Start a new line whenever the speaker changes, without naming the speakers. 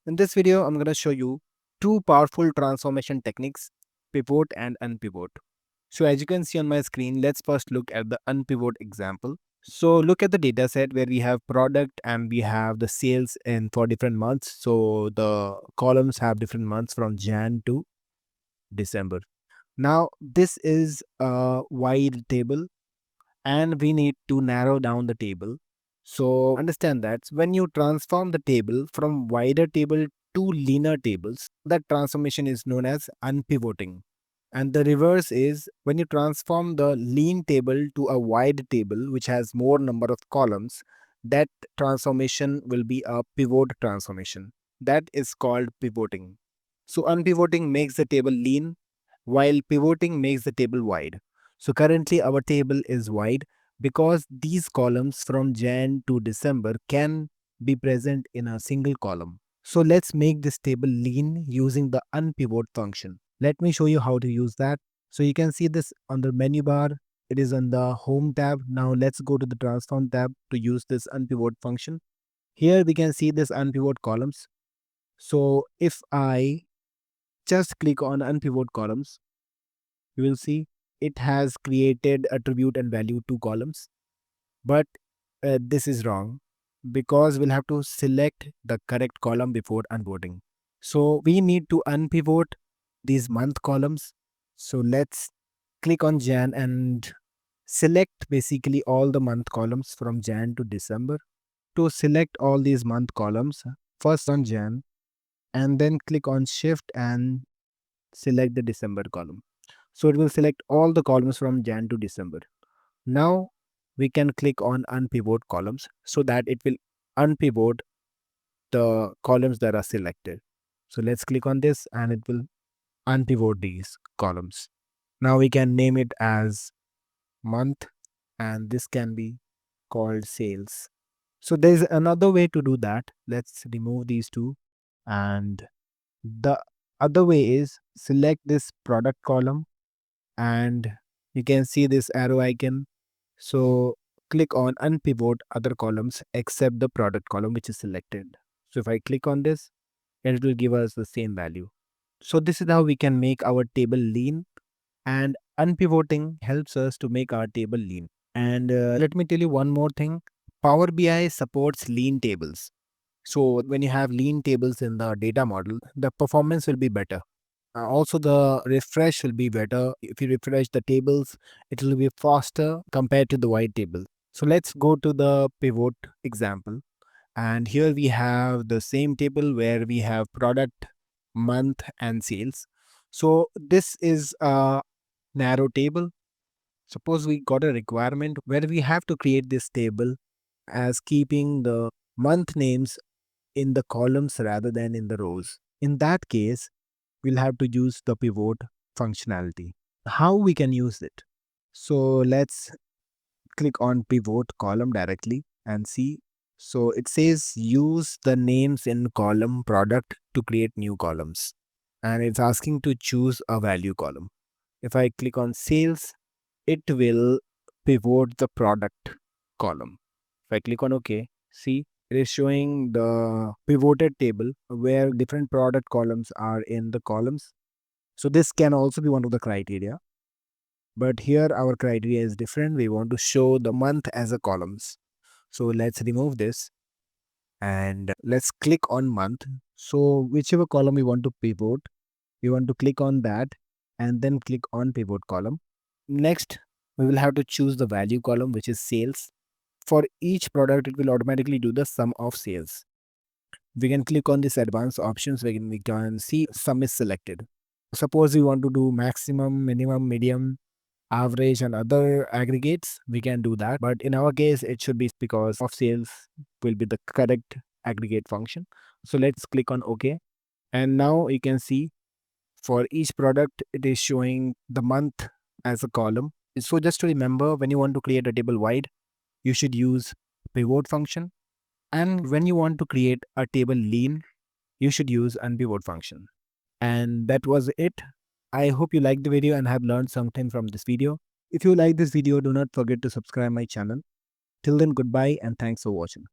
In this video, I'm going to show you two powerful transformation techniques, pivot and unpivot. So as you can see on my screen, let's first look at the unpivot example. So look at the data set where we have product and we have the sales in for different months. So the columns have different months from Jan to December. Now this is a wide table and we need to narrow down the table. So understand that when you transform the table from wider table to leaner tables, that transformation is known as unpivoting. And the reverse is when you transform the lean table to a wide table which has more number of columns, that transformation will be a pivot transformation. That is called pivoting. So unpivoting makes the table lean while pivoting makes the table wide. So currently our table is wide because these columns from Jan to December can be present in a single column. So let's make this table lean using the unpivot function. Let me show you how to use that. So you can see this on the menu bar. It is on the home tab. Now let's go to the transform tab to use this unpivot function. Here we can see this unpivot columns. So if I just click on unpivot columns, you will see it has created attribute and value two columns. But this is wrong because we'll have to select the correct column before unpivoting. So we need to unpivot these month columns. So let's click on Jan and select basically all the month columns from Jan to December. To select all these month columns, first on Jan and then click on Shift and select the December column. So it will select all the columns from Jan to December. Now we can click on unpivot columns so that it will unpivot the columns that are selected. So let's click on this and it will unpivot these columns. Now we can name it as month and this can be called sales. So there's another way to do that. Let's remove these two, and the other way is select this product column and you can see this arrow icon. So click on unpivot other columns except the product column which is selected. So if I click on this, it will give us the same value. So this is how we can make our table lean, and unpivoting helps us to make our table lean. And let me tell you one more thing. Power BI supports lean tables. So when you have lean tables in the data model, the performance will be better. Also, the refresh will be better. If you refresh the tables, it will be faster compared to the white table. So let's go to the pivot example. And here we have the same table where we have product, month, and sales. So this is a narrow table. Suppose we got a requirement where we have to create this table as keeping the month names in the columns rather than in the rows. In that case, we'll have to use the pivot functionality. How we can use it? So let's click on pivot column directly and see. So it says use the names in column product to create new columns. And it's asking to choose a value column. If I click on sales, it will pivot the product column. If I click on OK, see, it is showing the pivoted table where different product columns are in the columns. So this can also be one of the criteria. But here our criteria is different. We want to show the month as a columns. So let's remove this and let's click on month. So whichever column we want to pivot, we want to click on that and then click on pivot column. Next, we will have to choose the value column, which is sales. For each product, it will automatically do the sum of sales. We can click on this advanced options where we can see sum is selected. Suppose we want to do maximum, minimum, medium, average and other aggregates, we can do that. But in our case, it should be because of sales will be the correct aggregate function. So let's click on OK. And now you can see for each product, it is showing the month as a column. So just to remember, when you want to create a table wide, you should use pivot function. And when you want to create a table lean, you should use unpivot function. And that was it. I hope you liked the video and have learned something from this video. If you like this video, do not forget to subscribe my channel. Till then, goodbye and thanks for watching.